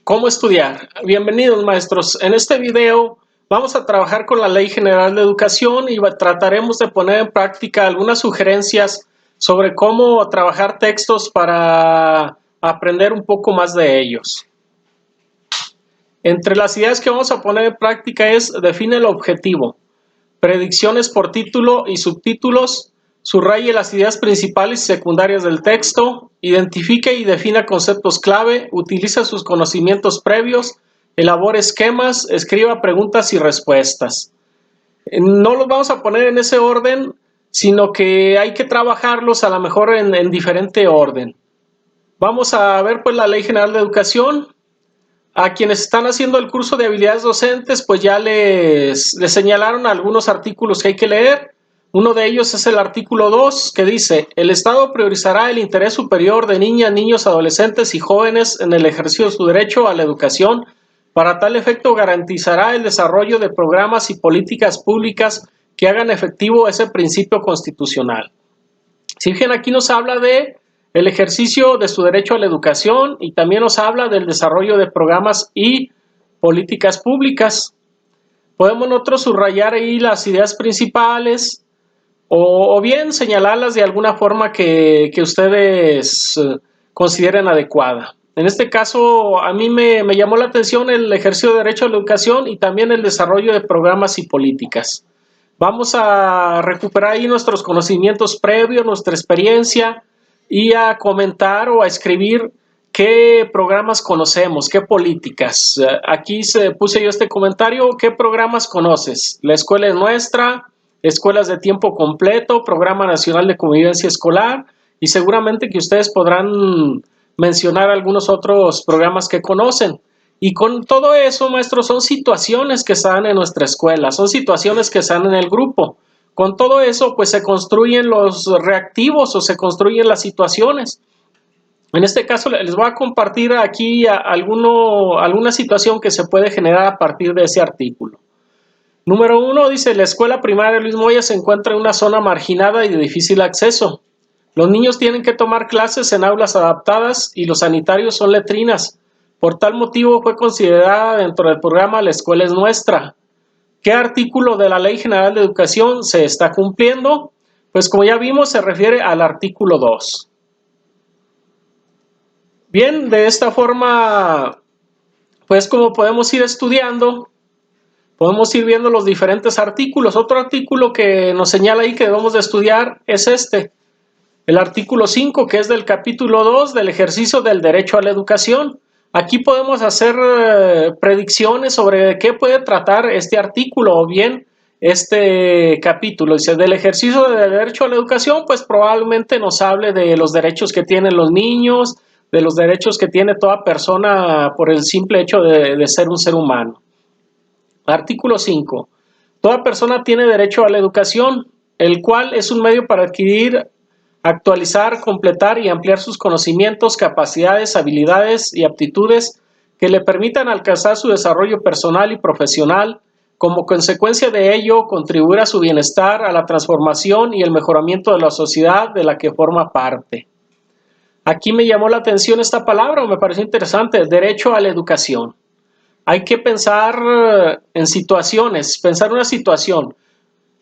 ¿Cómo estudiar? Bienvenidos, maestros. En este video vamos a trabajar con la Ley General de Educación y trataremos de poner en práctica algunas sugerencias sobre cómo trabajar textos para aprender un poco más de ellos. Entre las ideas que vamos a poner en práctica es: define el objetivo, predicciones por título y subtítulos, subraye las ideas principales y secundarias del texto, identifique y defina conceptos clave, utiliza sus conocimientos previos, elabore esquemas, escriba preguntas y respuestas. No los vamos a poner en ese orden, sino que hay que trabajarlos a lo mejor en diferente orden. Vamos a ver pues la Ley General de Educación. A quienes están haciendo el curso de habilidades docentes, pues ya les señalaron algunos artículos que hay que leer. Uno de ellos es el artículo 2, que dice: el Estado priorizará el interés superior de niñas, niños, adolescentes y jóvenes en el ejercicio de su derecho a la educación. Para tal efecto, garantizará el desarrollo de programas y políticas públicas que hagan efectivo ese principio constitucional. Si bien aquí nos habla de el ejercicio de su derecho a la educación y también nos habla del desarrollo de programas y políticas públicas. Podemos nosotros subrayar ahí las ideas principales o bien señalarlas de alguna forma que ustedes consideren adecuada. En este caso, a mí me llamó la atención el ejercicio de derecho a la educación y también el desarrollo de programas y políticas. Vamos a recuperar ahí nuestros conocimientos previos, nuestra experiencia, y a comentar o a escribir qué programas conocemos, qué políticas. Aquí puse yo este comentario: ¿qué programas conoces? La escuela es nuestra, escuelas de tiempo completo, Programa Nacional de Convivencia Escolar, y seguramente que ustedes podrán mencionar algunos otros programas que conocen. Y con todo eso, maestros, son situaciones que están en nuestra escuela, son situaciones que están en el grupo. Con todo eso, pues se construyen los reactivos o se construyen las situaciones. En este caso, les voy a compartir aquí alguna situación que se puede generar a partir de ese artículo. Número 1 dice: la escuela primaria Luis Moya se encuentra en una zona marginada y de difícil acceso. Los niños tienen que tomar clases en aulas adaptadas y los sanitarios son letrinas. Por tal motivo fue considerada dentro del programa La Escuela es Nuestra. ¿Qué artículo de la Ley General de Educación se está cumpliendo? Pues como ya vimos, se refiere al artículo 2. Bien, de esta forma, pues como podemos ir estudiando, podemos ir viendo los diferentes artículos. Otro artículo que nos señala ahí que debemos de estudiar es el artículo 5, que es del capítulo 2 del ejercicio del derecho a la educación. Aquí podemos hacer predicciones sobre qué puede tratar este artículo o bien este capítulo. Dice: del ejercicio del derecho a la educación, pues probablemente nos hable de los derechos que tienen los niños, de los derechos que tiene toda persona por el simple hecho de ser un ser humano. Artículo 5. Toda persona tiene derecho a la educación, el cual es un medio para adquirir, actualizar, completar y ampliar sus conocimientos, capacidades, habilidades y aptitudes que le permitan alcanzar su desarrollo personal y profesional. Como consecuencia de ello, contribuir a su bienestar, a la transformación y el mejoramiento de la sociedad de la que forma parte. Aquí me llamó la atención esta palabra, me pareció interesante: derecho a la educación. Hay que pensar en situaciones, pensar una situación.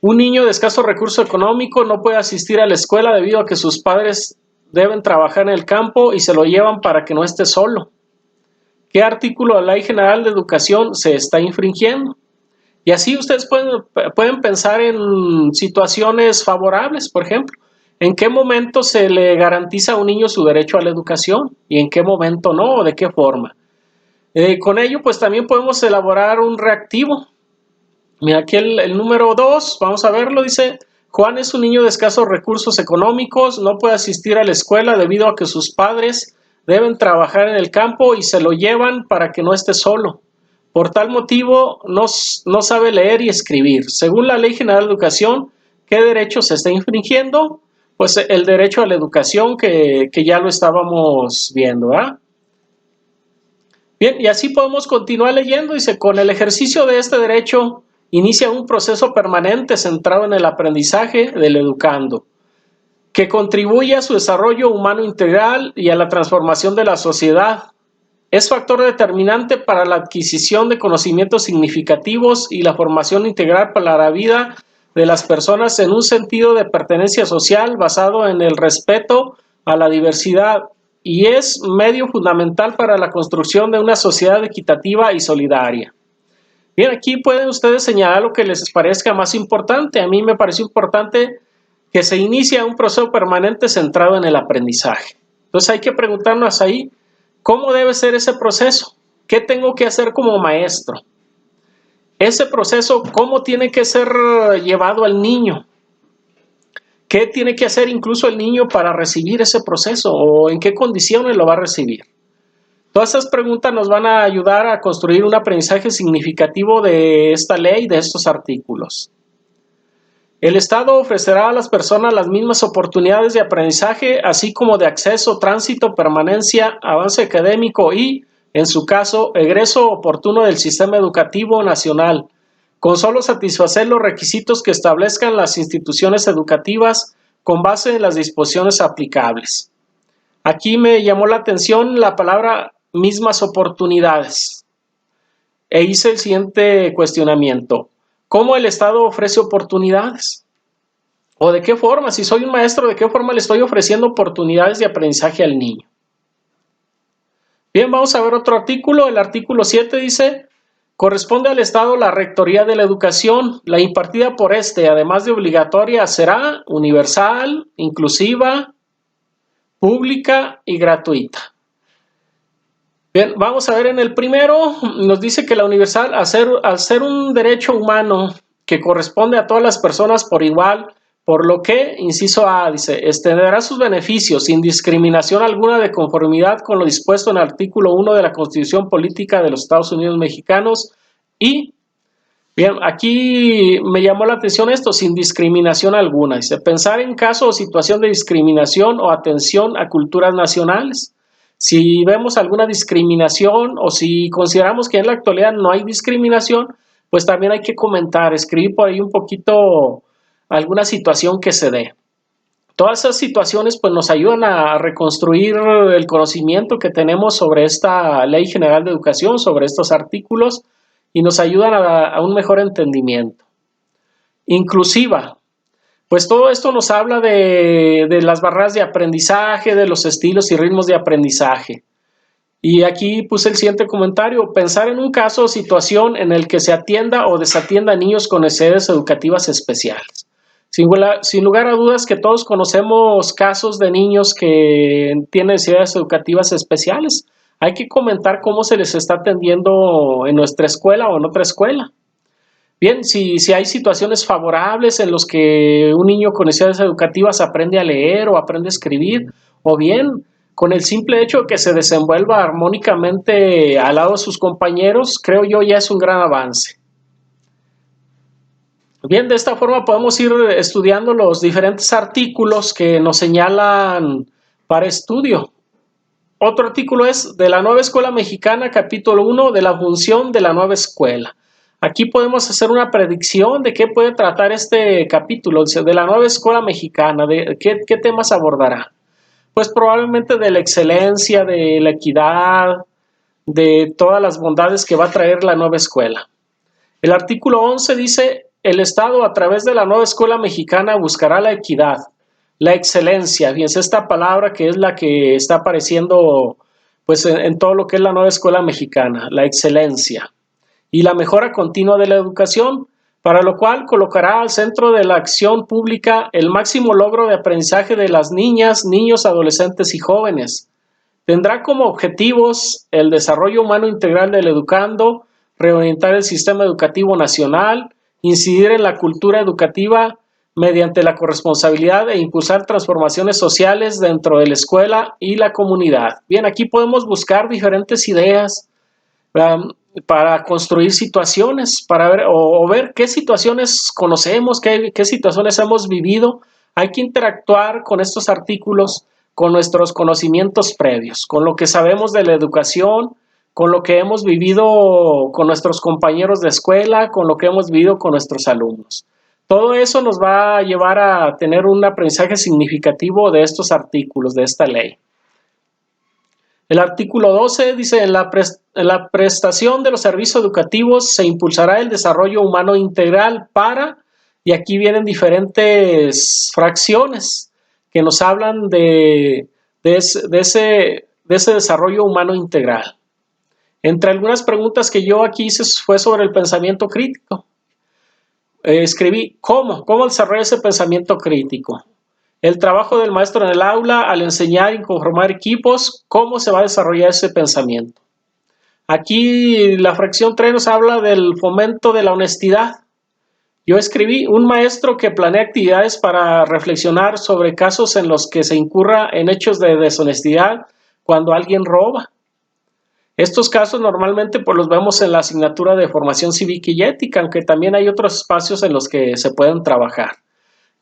Un niño de escaso recurso económico no puede asistir a la escuela debido a que sus padres deben trabajar en el campo y se lo llevan para que no esté solo. ¿Qué artículo de la Ley General de Educación se está infringiendo? Y así ustedes pueden pensar en situaciones favorables, por ejemplo. ¿En qué momento se le garantiza a un niño su derecho a la educación? ¿Y en qué momento no? ¿O de qué forma? Con ello, pues también podemos elaborar un reactivo. Mira, aquí el número 2, vamos a verlo, dice: Juan es un niño de escasos recursos económicos, no puede asistir a la escuela debido a que sus padres deben trabajar en el campo y se lo llevan para que no esté solo. Por tal motivo, no sabe leer y escribir. Según la Ley General de Educación, ¿qué derecho se está infringiendo? Pues el derecho a la educación que ya lo estábamos viendo, ¿verdad? Bien, y así podemos continuar leyendo. Dice: con el ejercicio de este derecho inicia un proceso permanente centrado en el aprendizaje del educando, que contribuye a su desarrollo humano integral y a la transformación de la sociedad. Es factor determinante para la adquisición de conocimientos significativos y la formación integral para la vida de las personas en un sentido de pertenencia social basado en el respeto a la diversidad y es medio fundamental para la construcción de una sociedad equitativa y solidaria. Bien, aquí pueden ustedes señalar lo que les parezca más importante. A mí me pareció importante que se inicie un proceso permanente centrado en el aprendizaje. Entonces hay que preguntarnos ahí, ¿cómo debe ser ese proceso? ¿Qué tengo que hacer como maestro? Ese proceso, ¿cómo tiene que ser llevado al niño? ¿Qué tiene que hacer incluso el niño para recibir ese proceso? ¿O en qué condiciones lo va a recibir? Todas estas preguntas nos van a ayudar a construir un aprendizaje significativo de esta ley, de estos artículos. El Estado ofrecerá a las personas las mismas oportunidades de aprendizaje, así como de acceso, tránsito, permanencia, avance académico y, en su caso, egreso oportuno del sistema educativo nacional, con solo satisfacer los requisitos que establezcan las instituciones educativas con base en las disposiciones aplicables. Aquí me llamó la atención la palabra mismas oportunidades. E hice el siguiente cuestionamiento. ¿Cómo el Estado ofrece oportunidades? ¿O de qué forma? Si soy un maestro, ¿de qué forma le estoy ofreciendo oportunidades de aprendizaje al niño? Bien, vamos a ver otro artículo. El artículo 7 dice, corresponde al Estado la rectoría de la educación. La impartida por este, además de obligatoria, será universal, inclusiva, pública y gratuita. Bien, vamos a ver en el primero, nos dice que la universal, al ser un derecho humano que corresponde a todas las personas por igual, por lo que, inciso A, dice, extenderá sus beneficios sin discriminación alguna de conformidad con lo dispuesto en el artículo 1 de la Constitución Política de los Estados Unidos Mexicanos y, bien, aquí me llamó la atención esto, sin discriminación alguna, dice, pensar en caso o situación de discriminación o atención a culturas nacionales. Si vemos alguna discriminación o si consideramos que en la actualidad no hay discriminación, pues también hay que comentar, escribir por ahí un poquito alguna situación que se dé. Todas esas situaciones pues nos ayudan a reconstruir el conocimiento que tenemos sobre esta Ley General de Educación, sobre estos artículos y nos ayudan a un mejor entendimiento. Inclusiva. Pues todo esto nos habla de las barreras de aprendizaje, de los estilos y ritmos de aprendizaje. Y aquí puse el siguiente comentario, pensar en un caso o situación en el que se atienda o desatienda a niños con necesidades educativas especiales. Sin lugar a dudas que todos conocemos casos de niños que tienen necesidades educativas especiales. Hay que comentar cómo se les está atendiendo en nuestra escuela o en otra escuela. Bien, si hay situaciones favorables en los que un niño con necesidades educativas aprende a leer o aprende a escribir, o bien con el simple hecho de que se desenvuelva armónicamente al lado de sus compañeros, creo yo ya es un gran avance. Bien, de esta forma podemos ir estudiando los diferentes artículos que nos señalan para estudio. Otro artículo es de la nueva escuela mexicana, capítulo 1, de la función de la nueva escuela. Aquí podemos hacer una predicción de qué puede tratar este capítulo, de la nueva escuela mexicana, de qué temas abordará. Pues probablemente de la excelencia, de la equidad, de todas las bondades que va a traer la nueva escuela. El artículo 11 dice, el Estado a través de la nueva escuela mexicana buscará la equidad, la excelencia, fíjense esta palabra que es la que está apareciendo pues en todo lo que es la nueva escuela mexicana, la excelencia y la mejora continua de la educación, para lo cual colocará al centro de la acción pública el máximo logro de aprendizaje de las niñas, niños, adolescentes y jóvenes. Tendrá como objetivos el desarrollo humano integral del educando, reorientar el sistema educativo nacional, incidir en la cultura educativa mediante la corresponsabilidad e impulsar transformaciones sociales dentro de la escuela y la comunidad. Bien, aquí podemos buscar diferentes ideas para construir situaciones, para ver o ver qué situaciones conocemos, qué situaciones hemos vivido. Hay que interactuar con estos artículos, con nuestros conocimientos previos, con lo que sabemos de la educación, con lo que hemos vivido con nuestros compañeros de escuela, con lo que hemos vivido con nuestros alumnos. Todo eso nos va a llevar a tener un aprendizaje significativo de estos artículos, de esta ley. El artículo 12 dice, en la prestación de los servicios educativos se impulsará el desarrollo humano integral para, y aquí vienen diferentes fracciones que nos hablan de ese desarrollo humano integral. Entre algunas preguntas que yo aquí hice fue sobre el pensamiento crítico. Escribí, ¿cómo desarrolla ese pensamiento crítico? El trabajo del maestro en el aula al enseñar y conformar equipos, ¿cómo se va a desarrollar ese pensamiento? Aquí la fracción 3 nos habla del fomento de la honestidad. Yo escribí, un maestro que planea actividades para reflexionar sobre casos en los que se incurra en hechos de deshonestidad cuando alguien roba. Estos casos normalmente pues los vemos en la asignatura de formación cívica y ética, aunque también hay otros espacios en los que se pueden trabajar.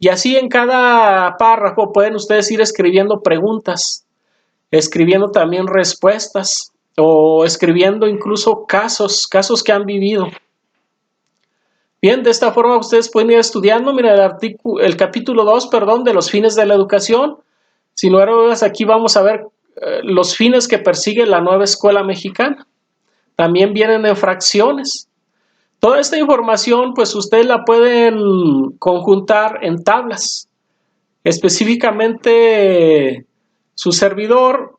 Y así en cada párrafo pueden ustedes ir escribiendo preguntas, escribiendo también respuestas o escribiendo incluso casos que han vivido. Bien, de esta forma ustedes pueden ir estudiando, mira el capítulo 2, de los fines de la educación. Si no eres aquí vamos a ver los fines que persigue la nueva escuela mexicana. También vienen en fracciones. Toda esta información, pues ustedes la pueden conjuntar en tablas. Específicamente, su servidor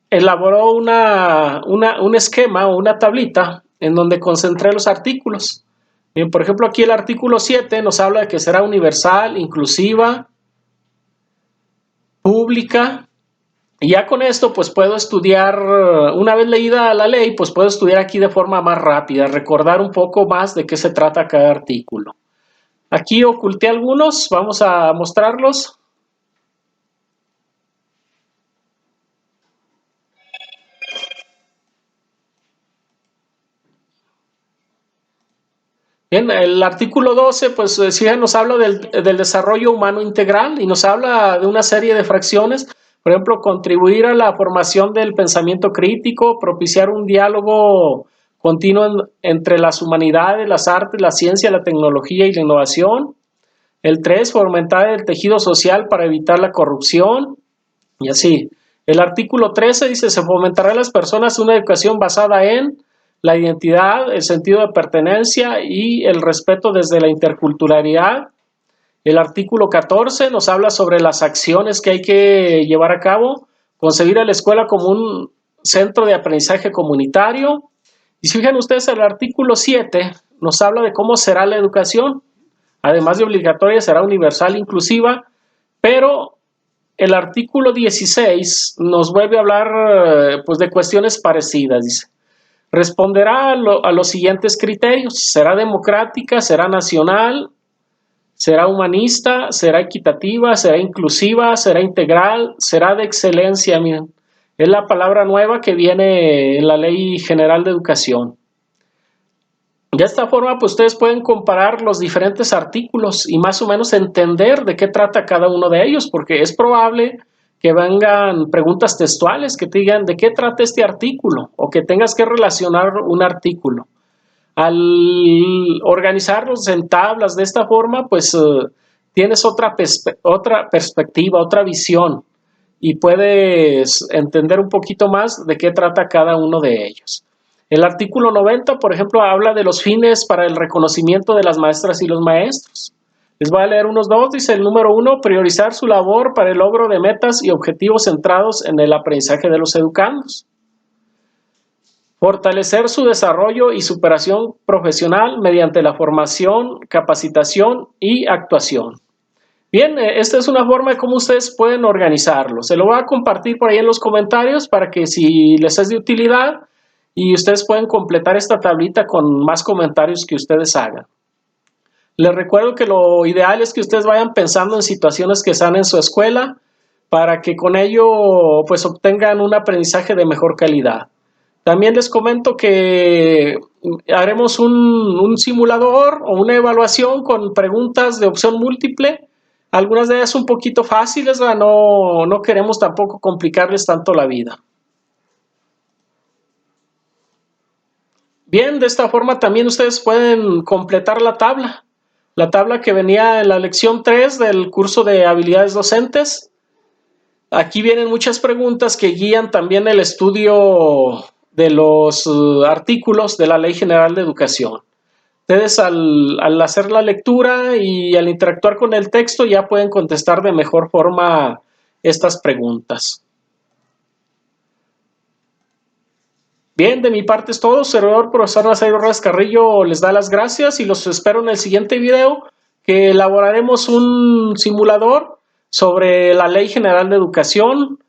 elaboró un esquema o una tablita en donde concentré los artículos. Bien, por ejemplo, aquí el artículo 7 nos habla de que será universal, inclusiva, pública. Y ya con esto, pues puedo estudiar, una vez leída la ley, pues puedo estudiar aquí de forma más rápida, recordar un poco más de qué se trata cada artículo. Aquí oculté algunos, vamos a mostrarlos. Bien, el artículo 12, pues sí nos habla del desarrollo humano integral y nos habla de una serie de fracciones. Por ejemplo, contribuir a la formación del pensamiento crítico, propiciar un diálogo continuo entre las humanidades, las artes, la ciencia, la tecnología y la innovación. El 3, fomentar el tejido social para evitar la corrupción. Y así. El artículo 13 dice, se fomentará en las personas una educación basada en la identidad, el sentido de pertenencia y el respeto desde la interculturalidad. El artículo 14 nos habla sobre las acciones que hay que llevar a cabo, concebir a la escuela como un centro de aprendizaje comunitario. Y si fijan ustedes, el artículo 7 nos habla de cómo será la educación. Además de obligatoria, será universal, inclusiva, pero el artículo 16 nos vuelve a hablar pues, de cuestiones parecidas. Dice, responderá a los siguientes criterios. Será democrática, será nacional, será humanista, será equitativa, será inclusiva, será integral, será de excelencia. Miren, es la palabra nueva que viene en la Ley General de Educación. De esta forma, pues ustedes pueden comparar los diferentes artículos y más o menos entender de qué trata cada uno de ellos, porque es probable que vengan preguntas textuales que te digan de qué trata este artículo o que tengas que relacionar un artículo. Al organizarlos en tablas de esta forma, pues tienes otra perspectiva, otra visión y puedes entender un poquito más de qué trata cada uno de ellos. El artículo 90, por ejemplo, habla de los fines para el reconocimiento de las maestras y los maestros. Les voy a leer unos dos. Dice el número 1, priorizar su labor para el logro de metas y objetivos centrados en el aprendizaje de los educandos. Fortalecer su desarrollo y superación profesional mediante la formación, capacitación y actuación. Bien, esta es una forma de cómo ustedes pueden organizarlo. Se lo voy a compartir por ahí en los comentarios para que si les es de utilidad y ustedes pueden completar esta tablita con más comentarios que ustedes hagan. Les recuerdo que lo ideal es que ustedes vayan pensando en situaciones que están en su escuela para que con ello pues obtengan un aprendizaje de mejor calidad. También les comento que haremos un simulador o una evaluación con preguntas de opción múltiple. Algunas de ellas un poquito fáciles, no queremos tampoco complicarles tanto la vida. Bien, de esta forma también ustedes pueden completar la tabla que venía en la lección 3 del curso de habilidades docentes. Aquí vienen muchas preguntas que guían también el estudio de los artículos de la Ley General de Educación. Ustedes al hacer la lectura y al interactuar con el texto ya pueden contestar de mejor forma estas preguntas. Bien, de mi parte es todo. Servidor profesor Nazario Rojas Carrillo les da las gracias y los espero en el siguiente video que elaboraremos un simulador sobre la Ley General de Educación